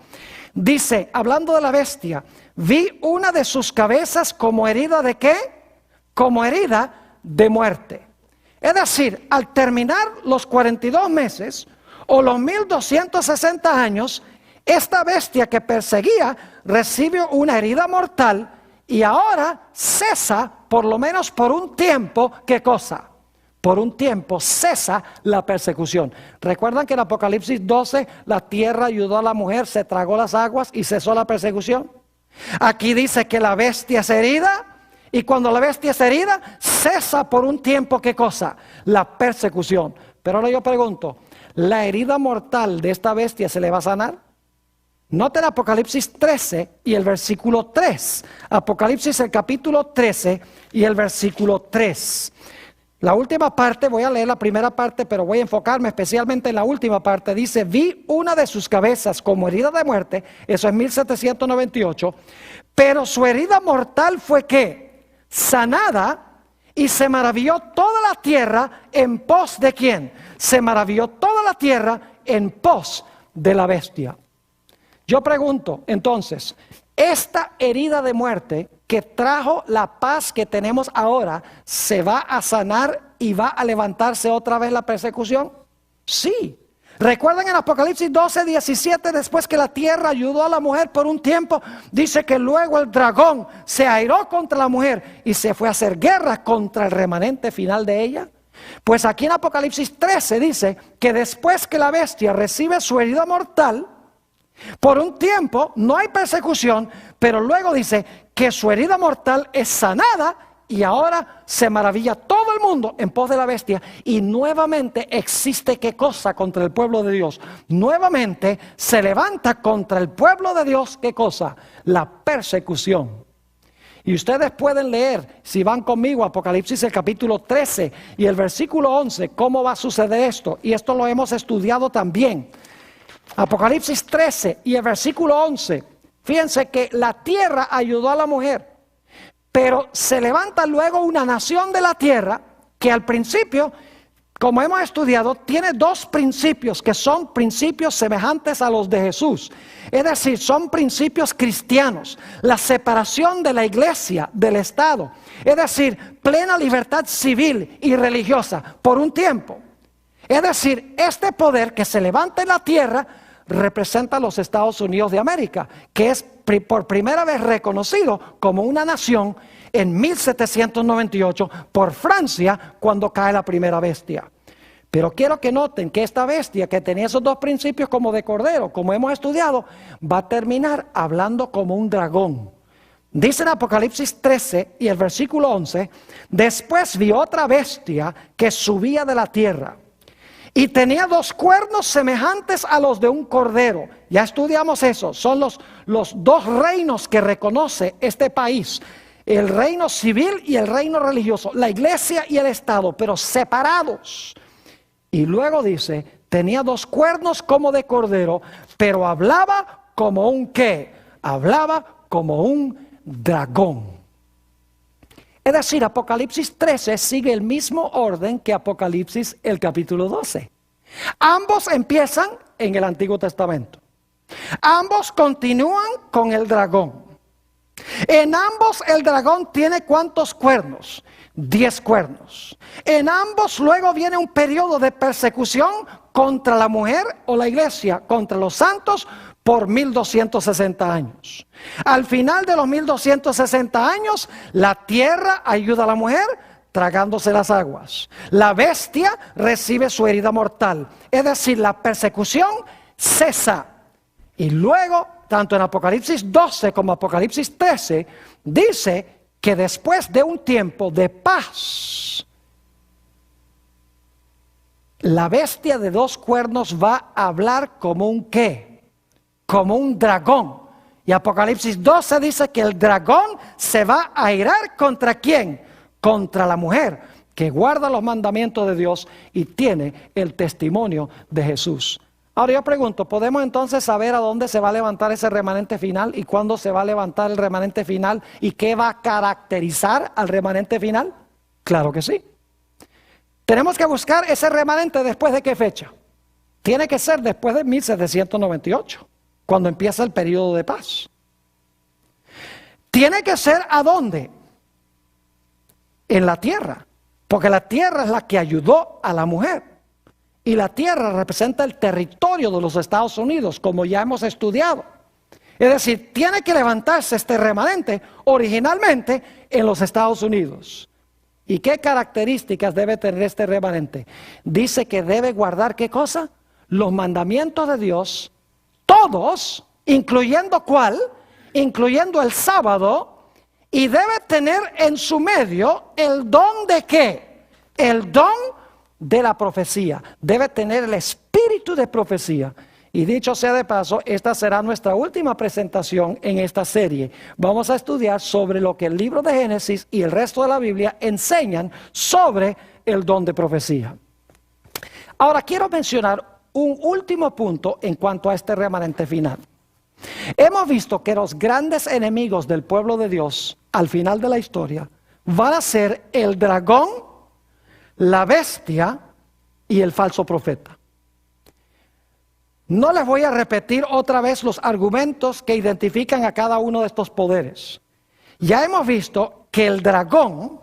Dice, hablando de la bestia, vi una de sus cabezas como herida ¿de qué? Como herida de muerte. Es decir, al terminar los 42 meses o los 1260 años, esta bestia que perseguía recibe una herida mortal y ahora cesa, por lo menos por un tiempo, ¿qué cosa? Por un tiempo cesa la persecución. ¿Recuerdan que en Apocalipsis 12 la tierra ayudó a la mujer, se tragó las aguas y cesó la persecución? Aquí dice que la bestia es herida y cuando la bestia es herida cesa por un tiempo ¿qué cosa? La persecución. Pero ahora yo pregunto, ¿la herida mortal de esta bestia se le va a sanar? Noten Apocalipsis 13 y el versículo 3. Apocalipsis el capítulo 13 y el versículo 3. La última parte, voy a leer la primera parte, pero voy a enfocarme especialmente en la última parte. Dice, vi una de sus cabezas como herida de muerte, eso es 1798, pero su herida mortal fue ¿qué? Sanada, y se maravilló toda la tierra en pos de ¿quién? Se maravilló toda la tierra en pos de la bestia. Yo pregunto, entonces, esta herida de muerte que trajo la paz que tenemos ahora, ¿se va a sanar y va a levantarse otra vez la persecución? Sí. Recuerden en Apocalipsis 12, 17, después que la tierra ayudó a la mujer por un tiempo, dice que luego el dragón se airó contra la mujer y se fue a hacer guerra contra el remanente final de ella. Pues aquí en Apocalipsis 13 dice que después que la bestia recibe su herida mortal, por un tiempo no hay persecución, pero luego dice que su herida mortal es sanada y ahora se maravilla todo el mundo en pos de la bestia. Y nuevamente existe ¿qué cosa? Contra el pueblo de Dios. Nuevamente se levanta contra el pueblo de Dios ¿qué cosa? La persecución. Y ustedes pueden leer, si van conmigo, Apocalipsis el capítulo 13 y el versículo 11, cómo va a suceder esto. Y esto lo hemos estudiado también. Apocalipsis 13 y el versículo 11. Fíjense que la tierra ayudó a la mujer, pero se levanta luego una nación de la tierra que al principio, como hemos estudiado, tiene dos principios que son principios semejantes a los de Jesús. Es decir, son principios cristianos. La separación de la iglesia del Estado. Es decir, plena libertad civil y religiosa por un tiempo. Es decir, este poder que se levanta en la tierra representa a los Estados Unidos de América, que es por primera vez reconocido como una nación en 1798 por Francia cuando cae la primera bestia. Pero quiero que noten que esta bestia que tenía esos dos principios como de cordero, como hemos estudiado, va a terminar hablando como un dragón. Dice en Apocalipsis 13 y el versículo 11, después vi otra bestia que subía de la tierra y tenía dos cuernos semejantes a los de un cordero. Ya estudiamos eso, son los dos reinos que reconoce este país. El reino civil y el reino religioso, la iglesia y el Estado, pero separados. Y luego dice, tenía dos cuernos como de cordero, pero hablaba como un ¿qué? Hablaba como un dragón. Es decir, Apocalipsis 13 sigue el mismo orden que Apocalipsis el capítulo 12. Ambos empiezan en el Antiguo Testamento. Ambos continúan con el dragón. En ambos el dragón tiene ¿cuántos cuernos? 10 cuernos. En ambos luego viene un periodo de persecución contra la mujer o la iglesia, contra los santos por 1260 años. Al final de los 1260 años, la tierra ayuda a la mujer tragándose las aguas. La bestia recibe su herida mortal. Es decir, la persecución cesa. Y luego, tanto en Apocalipsis 12 como Apocalipsis 13, dice que después de un tiempo de paz, la bestia de dos cuernos va a hablar como un ¿qué? Como un dragón. Y Apocalipsis 12 dice que el dragón se va a irar ¿contra quién? Contra la mujer que guarda los mandamientos de Dios y tiene el testimonio de Jesús. Ahora yo pregunto, ¿podemos entonces saber a dónde se va a levantar ese remanente final y cuándo se va a levantar el remanente final y qué va a caracterizar al remanente final? Claro que sí. Tenemos que buscar ese remanente después de qué fecha. Tiene que ser después de 1798, cuando empieza el periodo de paz. Tiene que ser ¿a dónde? En la tierra, porque la tierra es la que ayudó a la mujer. Y la tierra representa el territorio de los Estados Unidos, como ya hemos estudiado. Es decir, tiene que levantarse este remanente originalmente en los Estados Unidos. ¿Y qué características debe tener este remanente? Dice que debe guardar ¿qué cosa? Los mandamientos de Dios, todos, incluyendo ¿cuál? Incluyendo el sábado, y debe tener en su medio el don de ¿qué? El don de la profecía. Debe tener el espíritu de profecía. Y dicho sea de paso, esta será nuestra última presentación en esta serie. Vamos a estudiar sobre lo que el libro de Génesis y el resto de la Biblia enseñan sobre el don de profecía. Ahora quiero mencionar un último punto en cuanto a este remanente final. Hemos visto que los grandes enemigos del pueblo de Dios al final de la historia van a ser el dragón, la bestia y el falso profeta. No les voy a repetir otra vez los argumentos que identifican a cada uno de estos poderes. Ya hemos visto que el dragón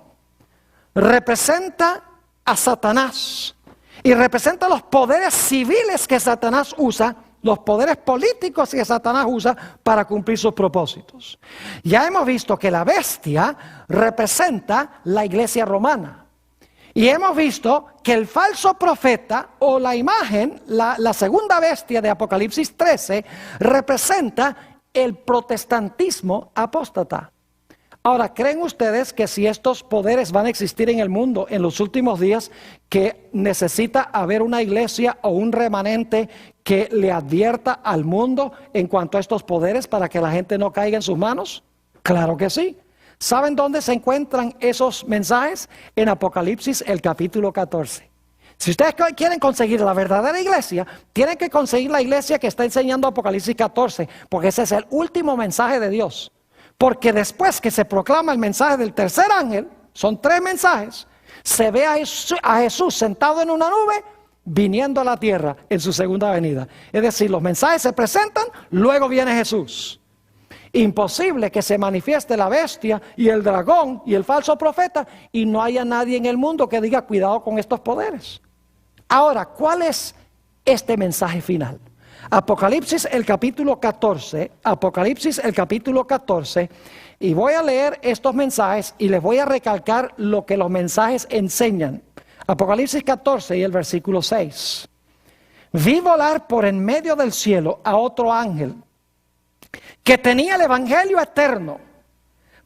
representa a Satanás y representa los poderes civiles que Satanás usa, los poderes políticos que Satanás usa para cumplir sus propósitos. Ya hemos visto que la bestia representa la iglesia romana. Y hemos visto que el falso profeta o la imagen, la segunda bestia de Apocalipsis 13, representa el protestantismo apóstata. Ahora, ¿creen ustedes que si estos poderes van a existir en el mundo en los últimos días, que necesita haber una iglesia o un remanente que le advierta al mundo en cuanto a estos poderes para que la gente no caiga en sus manos? Claro que sí. ¿Saben dónde se encuentran esos mensajes? En Apocalipsis, el capítulo 14. Si ustedes quieren conseguir la verdadera iglesia, tienen que conseguir la iglesia que está enseñando Apocalipsis 14, porque ese es el último mensaje de Dios. Porque después que se proclama el mensaje del tercer ángel, son 3 mensajes, se ve a Jesús sentado en una nube, viniendo a la tierra en su segunda venida. Es decir, los mensajes se presentan, luego viene Jesús. Imposible que se manifieste la bestia y el dragón y el falso profeta y no haya nadie en el mundo que diga cuidado con estos poderes. Ahora, ¿cuál es este mensaje final? Apocalipsis el capítulo 14, Apocalipsis el capítulo 14, y voy a leer estos mensajes y les voy a recalcar lo que los mensajes enseñan. Apocalipsis 14 y el versículo 6. Vi volar por en medio del cielo a otro ángel que tenía el evangelio eterno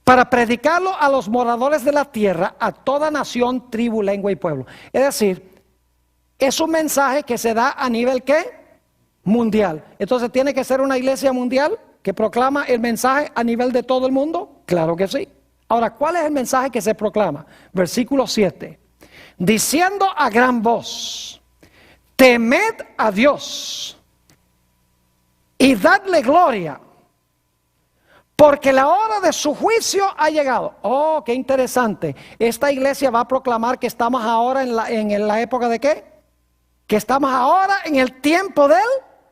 para predicarlo a los moradores de la tierra, a toda nación, tribu, lengua y pueblo. Es decir, es un mensaje que se da a nivel ¿qué? Mundial. Entonces, ¿tiene que ser una iglesia mundial que proclama el mensaje a nivel de todo el mundo? Claro que sí. Ahora, ¿cuál es el mensaje que se proclama? Versículo 7. Diciendo a gran voz, temed a Dios y dadle gloria, porque la hora de su juicio ha llegado. Oh, qué interesante. Esta iglesia va a proclamar que estamos ahora en la época de ¿qué? Que estamos ahora en el tiempo del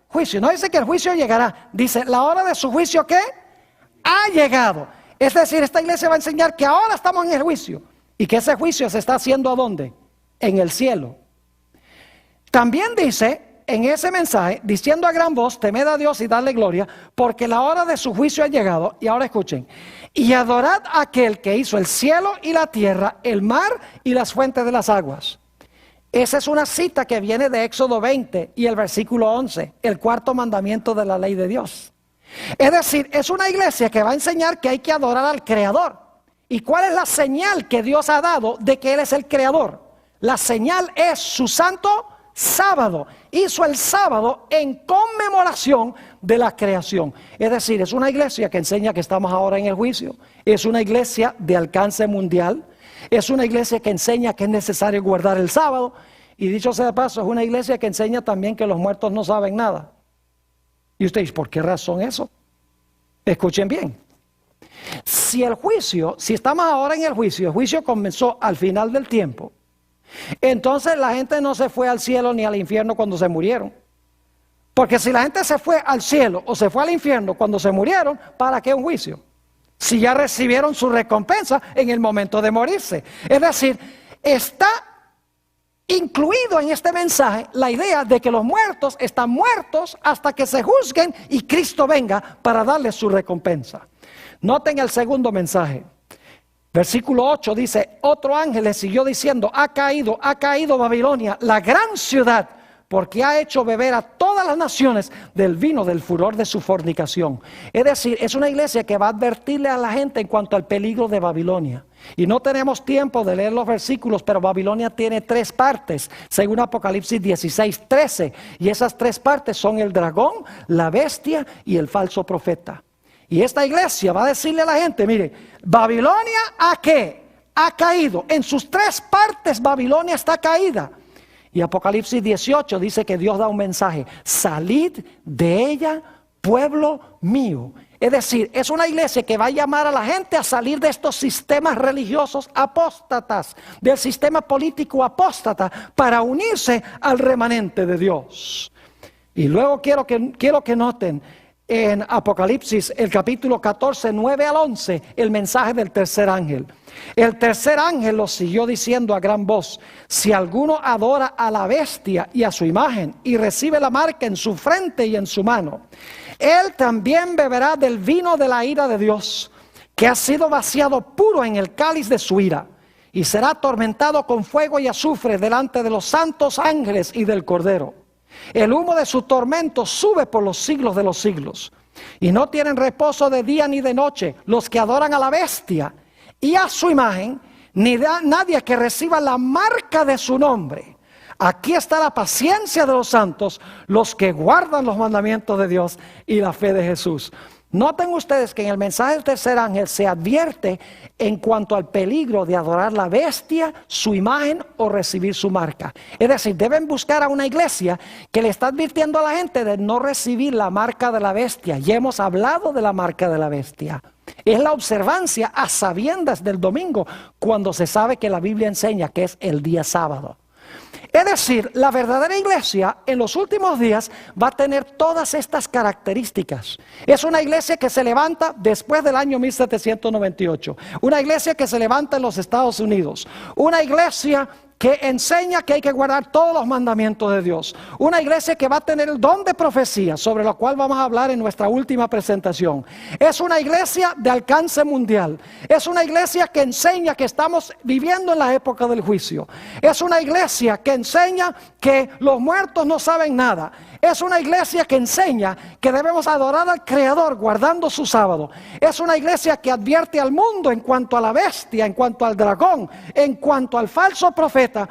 juicio. No dice que el juicio llegará. Dice, la hora de su juicio ¿qué? Ha llegado. Es decir, esta iglesia va a enseñar que ahora estamos en el juicio. Y que ese juicio se está haciendo ¿a dónde? En el cielo. También dice en ese mensaje, diciendo a gran voz, temed a Dios y dadle gloria, porque la hora de su juicio ha llegado. Y ahora escuchen, y adorad a aquel que hizo el cielo y la tierra, el mar y las fuentes de las aguas. Esa es una cita que viene de Éxodo 20 y el versículo 11, el cuarto mandamiento de la ley de Dios. Es decir, es una iglesia que va a enseñar que hay que adorar al Creador. ¿Y cuál es la señal que Dios ha dado de que Él es el Creador? La señal es su santo sábado. Hizo el sábado en conmemoración de la creación. Es decir, es una iglesia que enseña que estamos ahora en el juicio. Es una iglesia de alcance mundial. Es una iglesia que enseña que es necesario guardar el sábado. Y dicho sea de paso, es una iglesia que enseña también que los muertos no saben nada. Y ustedes, ¿por qué razón eso? Escuchen bien. Si estamos ahora en el juicio comenzó al final del tiempo, entonces la gente no se fue al cielo ni al infierno cuando se murieron. Porque si la gente se fue al cielo o se fue al infierno cuando se murieron, ¿para qué un juicio? Si ya recibieron su recompensa en el momento de morirse. Es decir, está incluido en este mensaje la idea de que los muertos están muertos hasta que se juzguen y Cristo venga para darles su recompensa. Noten el segundo mensaje. Versículo 8 dice, otro ángel le siguió diciendo, ha caído Babilonia, la gran ciudad, porque ha hecho beber a todas las naciones del vino del furor de su fornicación. Es decir, es una iglesia que va a advertirle a la gente en cuanto al peligro de Babilonia. Y no tenemos tiempo de leer los versículos, pero Babilonia tiene 3 partes, según Apocalipsis 16:13. Y esas 3 partes son el dragón, la bestia y el falso profeta. Y esta iglesia va a decirle a la gente, mire, Babilonia ha caído. En sus 3 partes Babilonia está caída. Y Apocalipsis 18 dice que Dios da un mensaje, salid de ella, pueblo mío. Es decir, es una iglesia que va a llamar a la gente a salir de estos sistemas religiosos apóstatas, del sistema político apóstata, para unirse al remanente de Dios. Y luego quiero que noten en Apocalipsis, el capítulo 14, 9 al 11, el mensaje del tercer ángel. El tercer ángel lo siguió diciendo a gran voz, si alguno adora a la bestia y a su imagen y recibe la marca en su frente y en su mano, él también beberá del vino de la ira de Dios, que ha sido vaciado puro en el cáliz de su ira, y será atormentado con fuego y azufre delante de los santos ángeles y del Cordero. El humo de su tormento sube por los siglos de los siglos. Y no tienen reposo de día ni de noche los que adoran a la bestia y a su imagen, ni nadie que reciba la marca de su nombre. Aquí está la paciencia de los santos, los que guardan los mandamientos de Dios y la fe de Jesús. Noten ustedes que en el mensaje del tercer ángel se advierte en cuanto al peligro de adorar la bestia, su imagen o recibir su marca. Es decir, deben buscar a una iglesia que le está advirtiendo a la gente de no recibir la marca de la bestia. Ya hemos hablado de la marca de la bestia. Es la observancia a sabiendas del domingo, cuando se sabe que la Biblia enseña que es el día sábado. Es decir, la verdadera iglesia en los últimos días va a tener todas estas características. Es una iglesia que se levanta después del año 1798. Una iglesia que se levanta en los Estados Unidos. Una iglesia que enseña que hay que guardar todos los mandamientos de Dios. Una iglesia que va a tener el don de profecía, sobre lo cual vamos a hablar en nuestra última presentación. Es una iglesia de alcance mundial. Es una iglesia que enseña que estamos viviendo en la época del juicio. Es una iglesia que enseña que los muertos no saben nada. Es una iglesia que enseña que debemos adorar al Creador guardando su sábado. Es una iglesia que advierte al mundo en cuanto a la bestia, en cuanto al dragón, en cuanto al falso profeta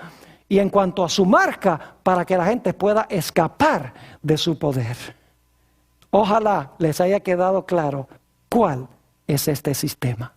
y en cuanto a su marca, para que la gente pueda escapar de su poder. Ojalá les haya quedado claro cuál es este sistema.